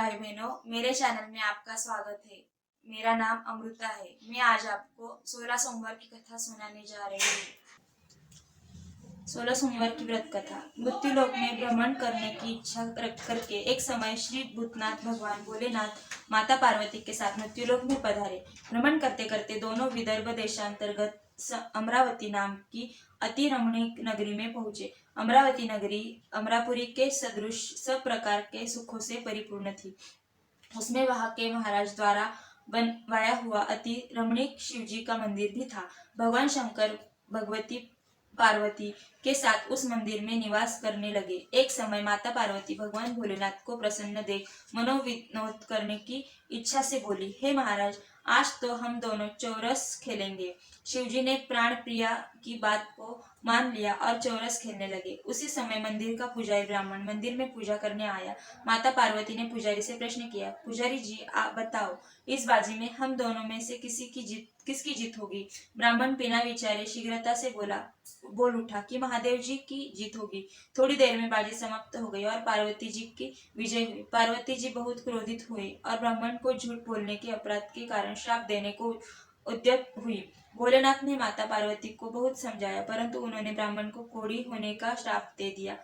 भाई बहनों, मेरे चैनल में आपका स्वागत है। मेरा नाम अमृता है। मैं आज आपको 16 सोमवार की कथा सुनाने जा रही हूँ। 16 सोमवार की व्रत कथा। मृत्युलोक में भ्रमण करने की इच्छा करके एक समय श्री भूतनाथ भगवान भोलेनाथ माता पार्वती के साथ मृत्युलोक में पधारे। भ्रमण करते करते दोनों विदर्भ देशांतर्गत अमरावती नाम की अति रमणीक नगरी में पहुंचे। अमरावती नगरी अमरापुरी के सदृश सब प्रकार के सुखों से परिपूर्ण थी। उसमें वहां के महाराज द्वारा बनवाया हुआ अति रमणीक शिवजी का मंदिर भी था। भगवान शंकर भगवती पार्वती के साथ उस मंदिर में निवास करने लगे। एक समय माता पार्वती भगवान भोलेनाथ को प्रसन्न देख मनोविनोद करने की इच्छा से बोली, हे महाराज, आज तो हम दोनों चौरस खेलेंगे। शिवजी ने प्राण प्रिया की बात को मान लिया और चौरस खेलने लगे। उसी समय मंदिर का पुजारी ब्राह्मण मंदिर में पूजा करने आया। माता पार्वती ने पुजारी से प्रश्न किया, पुजारी जी, आप बताओ, इस बाजी में हम दोनों में से किसकी जीत होगी? ब्राह्मण बिना विचारे शीघ्रता से बोल उठा कि महादेव जी की जीत होगी। थोड़ी देर में बाजी समाप्त हो गई और पार्वती जी की विजय हुई। पार्वती जी बहुत क्रोधित हुई और ब्राह्मण को झूठ बोलने के अपराध के कारण श्राप देने को उद्यत हुई। भोलेनाथ ने माता पार्वती को बहुत समझाया, परंतु उन्होंने ब्राह्मण को कोढ़ी होने का श्राप दे दिया।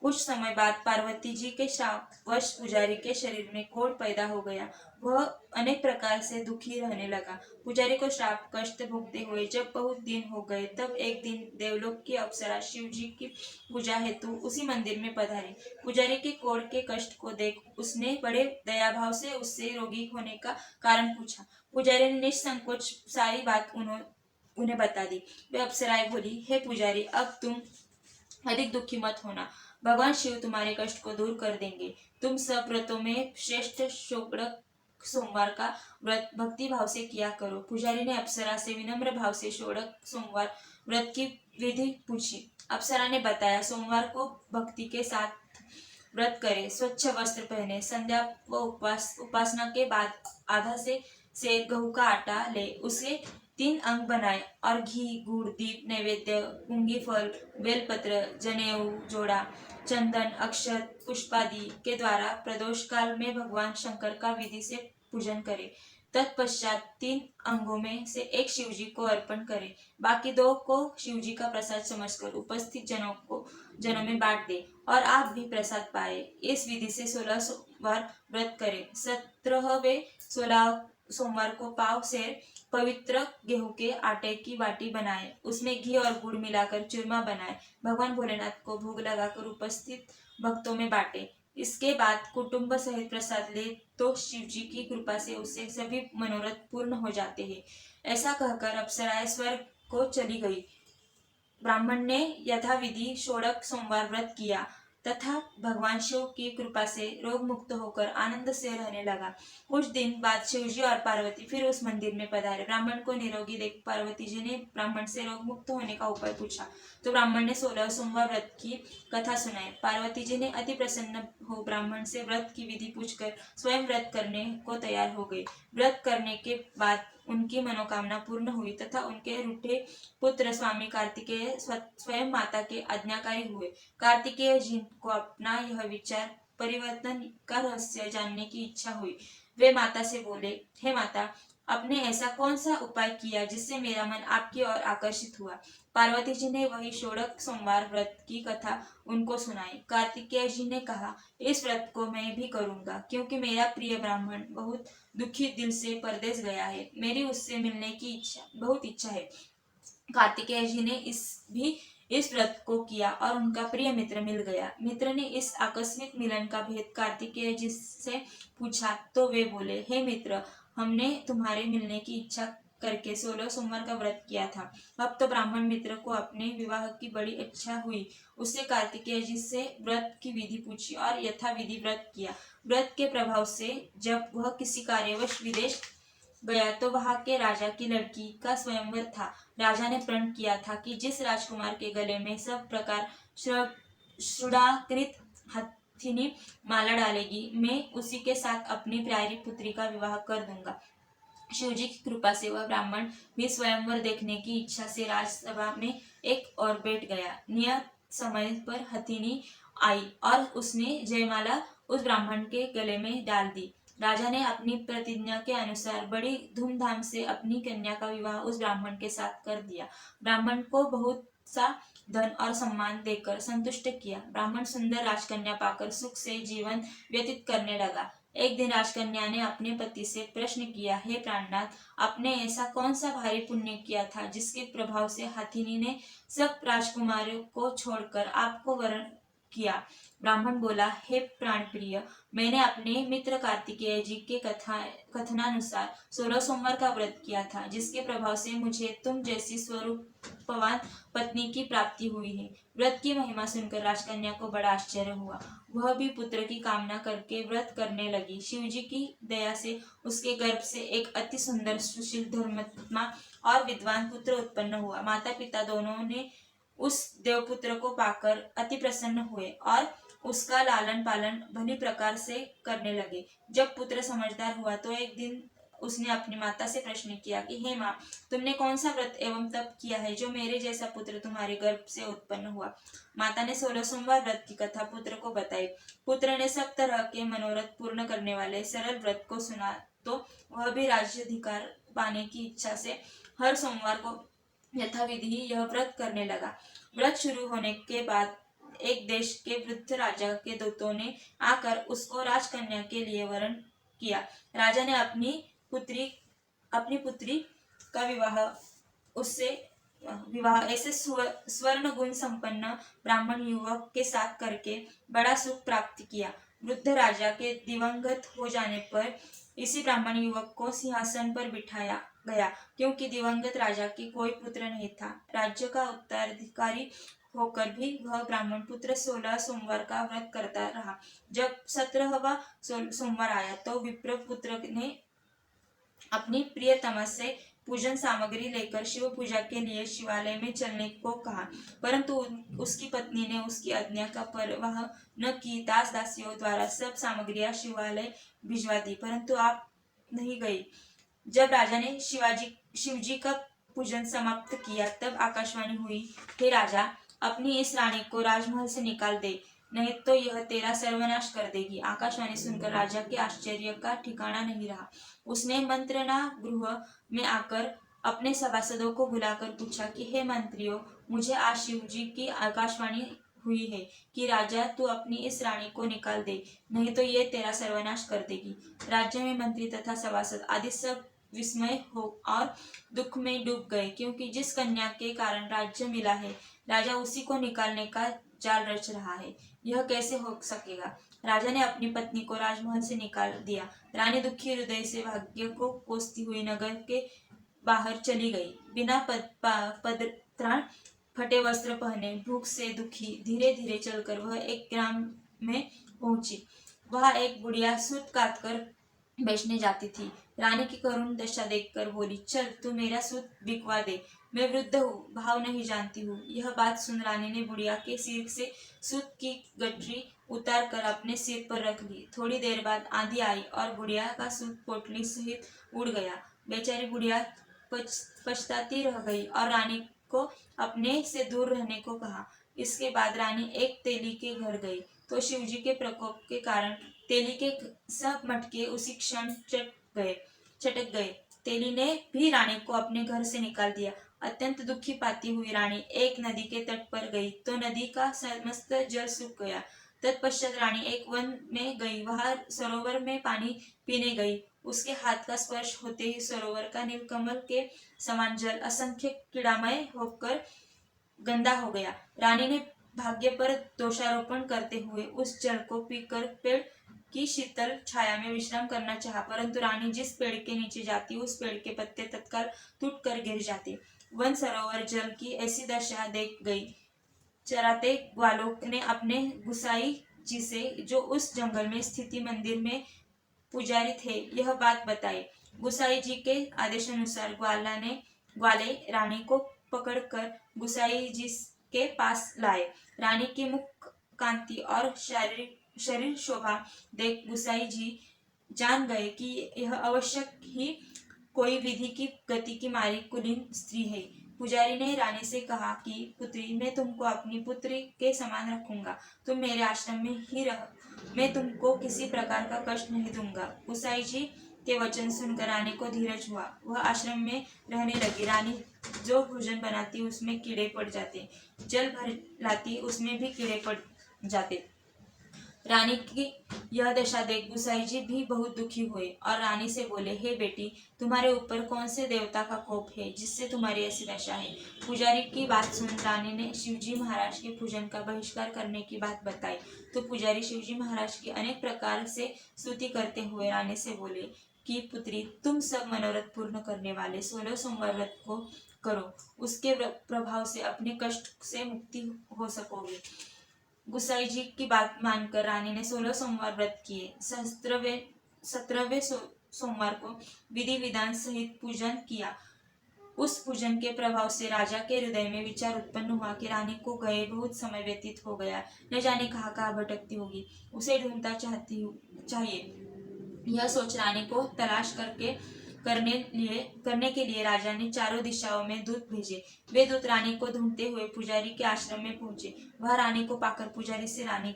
कुछ समय बाद पार्वती जी के शापवश पुजारी के शरीर में कोढ़ पैदा हो गया। वह अनेक प्रकार से दुखी रहने लगा। पुजारी को श्राप कष्ट भोगते हुए जब बहुत दिन हो गए, तब एक दिन देवलोक की अप्सरा शिव जी की पूजा हेतु उसी मंदिर में पधारी। पुजारी के कोढ़ के कष्ट को देख उसने बड़े दयाभाव से उससे रोगी होने का कारण पूछा। पुजारी ने निसंकोच सारी बात उन्हें बता दी। वे अप्सराएं बोली, हे पुजारी, अब तुम अधिक दुखी मत होना। भगवान शिव तुम्हारे कष्ट को दूर कर देंगे। तुम सब व्रतों में श्रेष्ठ शुक्ल सोमवार का व्रत भक्ति भाव से किया करो। पुजारी ने अप्सरा से विनम्र भाव से षोडश सोमवार व्रत की विधि पूछी। अप्सरा ने बताया, सोमवार को भक्ति के साथ व्रत करे, स्वच्छ वस्त्र पहने, संध्या व उपासना के बाद आधा से गेहूं का आटा ले, उसे 3 अंग बनाए और घी, गुड़, दीप, नैवेद्य, मूंगी फल, बेलपत्र, जनेऊ, जोड़ा, चंदन, अक्षत, पुष्पादि के द्वारा प्रदोष काल में भगवान शंकर का विधि से पूजन करे। तत्पश्चात 3 अंगों में से एक शिवजी को अर्पण करे, बाकी 2 को शिवजी का प्रसाद समझकर उपस्थित जनों में बांट दे और आप भी प्रसाद पाए। इस विधि से 16 सोमवार व्रत करे। 17वें 16 सोमवार को पाव से पवित्र गेहूं के आटे की बाटी बनाए, उसमें घी और गुड़ मिलाकर चूरमा बनाए, भगवान भोलेनाथ को भोग लगाकर उपस्थित भक्तों में बांटे। इसके बाद कुटुंब सहित प्रसाद ले तो शिवजी की कृपा से उससे सभी मनोरथ पूर्ण हो जाते हैं। ऐसा कहकर अप्सराएं स्वर्ग को चली गई। ब्राह्मण ने यथाविधि षोडश सोमवार व्रत किया तथा भगवान शिव की कृपा से रोग मुक्त होकर आनंद से रहने लगा। कुछ दिन बाद शिवजी और पार्वती फिर उस मंदिर में पधारे। ब्राह्मण को निरोगी देख पार्वती जी ने ब्राह्मण से रोग मुक्त होने का उपाय पूछा, तो ब्राह्मण ने 16 सोमवार व्रत की कथा सुनाई। पार्वती जी ने अति प्रसन्न हो ब्राह्मण से व्रत की विधि पूछकर स्वयं व्रत करने को तैयार हो गई। व्रत करने के बाद उनकी मनोकामना पूर्ण हुई तथा उनके रूठे पुत्र स्वामी कार्तिकेय स्वयं माता के आज्ञाकारी हुए। कार्तिकेय जी को अपना यह विचार परिवर्तन का रहस्य जानने की इच्छा हुई। वे माता से बोले, हे माता, आपने ऐसा कौन सा उपाय किया जिससे मेरा मन आपकी ओर आकर्षित हुआ? पार्वती जी ने वही षोडश सोमवार व्रत की कथा उनको सुनाई। कार्तिकेय जी ने कहा, इस व्रत को मैं भी करूंगा, क्योंकि मेरा प्रिय ब्राह्मण बहुत दुखी दिल से परदेश गया है। मेरी उससे मिलने की बहुत इच्छा है। कार्तिकेय जी ने इस व्रत को किया और उनका प्रिय मित्र मिल गया। मित्र ने इस आकस्मिक मिलन का भेद कार्तिकेय जी से पूछा तो वे बोले, हे मित्र, हमने तुम्हारे मिलने की इच्छा करके 16 सोमवार का व्रत किया था। अब तो ब्राह्मण मित्र को अपने विवाह की बड़ी इच्छा हुई। उससे कार्तिकेय जी से व्रत की विधि पूछी और यथाविधि व्रत किया। व्रत के प्रभाव से जब वह किसी कार्यवश विदेश गया तो वहां के राजा की लड़की का स्वयंवर था। राजा ने प्रण किया था कि जिस राजकुमार के गले में सब प्रकार सुधाकृत हथिनी माला डालेगी, मैं उसी के साथ अपनी प्यारी पुत्री का विवाह कर दूंगा। शिवजी की कृपा से वह ब्राह्मण भी स्वयंवर देखने की इच्छा से राजसभा में एक और बैठ गया। नियत समय पर हथिनी आई और उसने जयमाला उस ब्राह्मण के गले में डाल दी। राजा ने अपनी प्रतिज्ञा के अनुसार बड़ी धूमधाम से अपनी कन्या का विवाह उस ब्राह्मण के साथ कर दिया। ब्राह्मण को बहुत सा धन और सम्मान देकर संतुष्ट किया। ब्राह्मण सुंदर राजकन्या पाकर सुख से जीवन व्यतीत करने लगा। एक दिन राजकन्या ने अपने पति से प्रश्न किया, हे प्राणनाथ, आपने ऐसा कौन सा भारी पुण्य किया था जिसके प्रभाव से हाथिनी ने सब राजकुमारों को छोड़कर आपको वरण किया? ब्राह्मण बोला, हे प्राणप्रिय, मैंने अपने मित्र कार्तिकेय जी के कथनानुसार 16 सोमवार का व्रत किया था, जिसके प्रभाव से मुझे तुम जैसी स्वरूपवान पत्नी की प्राप्ति हुई है। व्रत की महिमा सुनकर राजकन्या को बड़ा आश्चर्य हुआ। वह भी पुत्र की कामना करके व्रत करने लगी। शिवजी की दया से उसके गर्भ से एक अति सुंदर, सुशील, धर्मात्मा और विद्वान पुत्र उत्पन्न हुआ। माता पिता दोनों ने उस देवपुत्र को पाकर अति प्रसन्न हुए और उसका लालन पालन भली प्रकार से करने लगे। जब पुत्र समझदार हुआ तो एक दिन उसने अपनी माता से प्रश्न किया कि हे माँ, तुमने कौन सा व्रत एवं तप किया है जो मेरे जैसा पुत्र तुम्हारे गर्भ से उत्पन्न हुआ? माता ने 16 सोमवार व्रत की कथा पुत्र को बताई। पुत्र ने सब तरह के मनोरथ पूर्ण करने वाले सरल व्रत को सुना तो वह भी राज्याधिकार पाने की इच्छा से हर सोमवार को यथाविधि यह व्रत करने लगा। व्रत शुरू होने के बाद एक देश के वृद्ध राजा के दूतों ने आकर उसको राजकन्या के लिए वरण किया। राजा ने अपनी पुत्री का विवाह ऐसे स्वर्ण गुण संपन्न ब्राह्मण युवक के साथ करके बड़ा सुख प्राप्त किया। वृद्ध राजा के दिवंगत हो जाने पर इसी ब्राह्मण युवक को सिंहासन पर बिठाया गया, क्योंकि दिवंगत राजा के कोई पुत्र नहीं था। राज्य का उत्तराधिकारी होकर भी वह ब्राह्मण पुत्र 16 सोमवार का व्रत करता रहा। जब 17वां सोमवार आया तो विप्र पुत्र ने अपनी प्रियतमा से पूजन सामग्री लेकर शिव पूजा के लिए शिवालय में चलने को कहा, परंतु उसकी पत्नी ने उसकी आज्ञा का परवाह न की। दास दासियों द्वारा सब सामग्रियां शिवालय भिजवा दी, परंतु आप नहीं गई। जब राजा ने शिवजी का पूजन समाप्त किया तब आकाशवाणी हुई, हे राजा, अपनी इस रानी को राजमहल से निकाल दे, नहीं तो यह तेरा सर्वनाश कर देगी। आकाशवाणी सुनकर राजा के आश्चर्य का ठिकाना नहीं रहा। उसने मंत्रणा गृह में आकर अपने सभासदों को बुलाकर पूछा कि हे मंत्रियों, मुझे आज शिवजी की आकाशवाणी हुई है कि राजा तू अपनी इस रानी को निकाल दे, नहीं तो ये तेरा सर्वनाश कर देगी। राज्य में मंत्री तथा सभासद आदि सब विस्मय हो और दुख में डूब गए, क्योंकि जिस कन्या के कारण राज्य मिला है, राजा उसी को निकालने का जाल रच रहा है। यह कैसे हो सकेगा? राजा ने अपनी पत्नी को राजमहल से निकाल दिया। रानी दुखी हृदय से भाग्य को कोसती हुई नगर के बाहर चली गई। बिना पदत्राण, फटे वस्त्र पहने, भूख से दुखी, धीरे धीरे चलकर वह एक ग्राम में पहुंची। वहां एक बुढ़िया सूत काट कर बेचने जाती थी। रानी की करुण दशा देखकर बोली, चल तू मेरा सूत बिकवा दे, मैं वृद्ध हूँ, भाव नहीं जानती हूँ। यह बात सुन रानी ने बुढ़िया के सिर से सूत की गठरी उतार कर अपने सिर पर रख ली। थोड़ी देर बाद आंधी आई और बुढ़िया का सूत पोटली सहित उड़ गया। बेचारी बुढ़िया पछताती रह गई और रानी को अपने से दूर रहने को कहा। इसके बाद रानी एक तेली के घर गई तो शिवजी के प्रकोप के कारण तेली के सब मटके उसी क्षण चटक गए। तेली ने भी रानी को अपने घर से निकाल दिया। अत्यंत दुखी पाती हुई रानी एक नदी के तट पर गई तो नदी का समस्त जल सूख गया। तत्पश्चात रानी एक वन में गई, वहां सरोवर में पानी पीने गई। उसके हाथ का स्पर्श होते ही सरोवर का नीलकमल के समान जल असंख्य कीड़ामय होकर गंदा हो गया। रानी ने भाग्य पर दोषारोपण करते हुए उस जल को पीकर पेड़ की शीतल छाया में विश्राम करना चाहा, परंतु रानी जिस पेड़ के नीचे जाती उस पेड़ के पत्ते तत्काल टूटकर गिर जाते। वन सरोवर जल की ऐसी दशा देख गई। चराते वालों ने अपने गुसाई जी से, जो उस जंगल में स्थित मंदिर में पुजारी थे, यह बात बताई। गुसाई जी के आदेशानुसार ग्वाले रानी को पकड़कर गुसाई जी के पास लाए। रानी की मुख कांति और शरीर शोभा देख गुसाई जी जान गए कि यह अवश्य ही कोई विधि की गति की मारी कुलीन स्त्री है। पुजारी ने रानी से कहा कि पुत्री, मैं तुमको अपनी पुत्री के समान रखूंगा, तुम मेरे आश्रम में ही रह, मैं तुमको किसी प्रकार का कष्ट नहीं दूंगा। गुसाई जी के वचन सुनकर रानी को धीरज हुआ, वह आश्रम में रहने लगी। रानी जो भोजन बनाती उसमें कीड़े पड़ जाते, जल भर लाती उसमें भी कीड़े पड़ जाते। रानी की यह दशा देख गुसाई जी भी बहुत दुखी हुए और रानी से बोले, हे बेटी, तुम्हारे ऊपर कौन से देवता का कोप है जिससे तुम्हारी ऐसी दशा है। पुजारी की बात सुन रानी ने शिवजी महाराज के पूजन का बहिष्कार करने की बात बताई तो पुजारी शिवजी महाराज की अनेक प्रकार से स्तुति करते हुए रानी से बोले कि पुत्री, तुम सब मनोरथ पूर्ण करने वाले 16 सोमवार व्रत को करो, उसके प्रभाव से अपने कष्ट से मुक्ति हो सकोगे। गुसाई जी की बात मानकर रानी ने 16 सोमवार व्रत किए। 17वें सोमवार को विधि विधान सहित पूजन किया। उस पूजन के प्रभाव से राजा के हृदय में विचार उत्पन्न हुआ कि रानी को गए बहुत समय व्यतीत हो गया, न जाने कहाँ भटकती होगी, उसे ढूंढता चाहिए। यह सोच रानी को तलाश करने के लिए राजा ने चारों दिशाओं में दूत भेजे। वे दूत रानी को ढूंढते हुए पुजारी के आश्रम में पहुंचे। वह रानी को पाकर पुजारी से रानी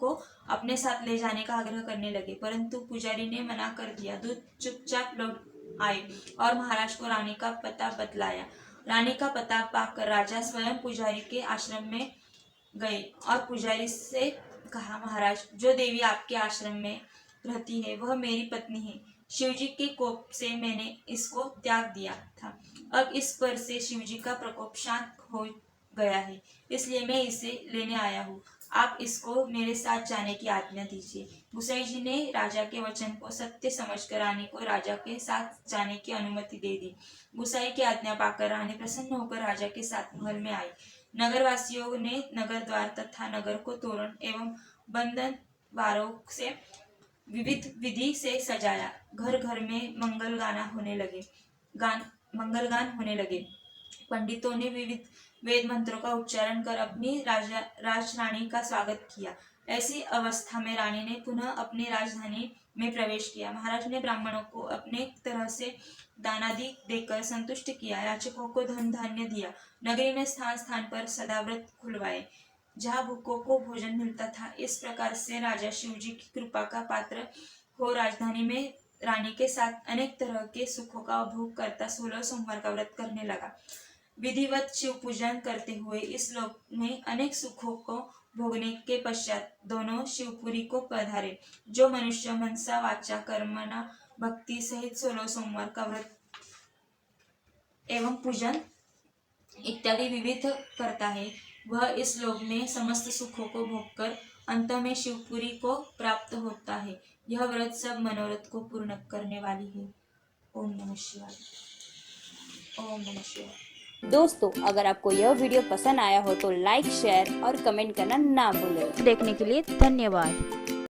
को अपने साथ ले जाने का आग्रह करने लगे, परंतु पुजारी ने मना कर दिया। दूत चुपचाप लौट आए और महाराज को रानी का पता बतलाया। रानी का पता पाकर राजा स्वयं पुजारी के आश्रम में गए और पुजारी से कहा, महाराज, जो देवी आपके आश्रम में रहती है वह मेरी पत्नी है। शिवजी के कोप से मैंने इसको त्याग दिया था, अब इस पर से शिवजी का प्रकोप शांत हो गया है, इसलिए मैं इसे लेने आया हूँ। आप इसको मेरे साथ जाने की आज्ञा दीजिए। गुसाई जी ने राजा के वचन को सत्य समझकर रानी को राजा के साथ जाने की अनुमति दे दी। गुसाई की आज्ञा पाकर रानी प्रसन्न होकर राजा के साथ महल में आई। नगरवासियों ने नगर द्वार तथा नगर को तोरण एवं बंधन द्वारों से विविध विधि से सजाया। घर घर में मंगलगान होने लगे। पंडितों ने विविध वेद मंत्रों का उच्चारण कर अपनी राजरानी का स्वागत किया। ऐसी अवस्था में रानी ने पुनः अपनी राजधानी में प्रवेश किया। महाराज ने ब्राह्मणों को अपने तरह से दानादि देकर संतुष्ट किया। याचकों को धन धान्य दिया। नगरी में स्थान स्थान पर सदाव्रत खुलवाए, जहाँ भूखों को भोजन मिलता था। इस प्रकार से राजा शिवजी की कृपा का पात्र हो राजधानी में रानी के साथ अनेक तरह के सुखों का भोग करता 16 सोमवार का व्रत करने लगा। विधिवत शिव पूजन करते हुए इस लोक में अनेक सुखों को भोगने के पश्चात दोनों शिवपुरी को पधारे। जो मनुष्य मनसा वाचा कर्मणा भक्ति सहित 16 सोमवार का व्रत एवं पूजन इत्यादि विविध करता है, वह इस लोक में समस्त सुखों को भोगकर अंत में शिवपुरी को प्राप्त होता है। यह व्रत सब मनोरथ को पूर्ण करने वाली है। ओम नमः शिवाय। ओम नमः शिवाय। दोस्तों, अगर आपको यह वीडियो पसंद आया हो तो लाइक, शेयर और कमेंट करना ना भूलें। देखने के लिए धन्यवाद।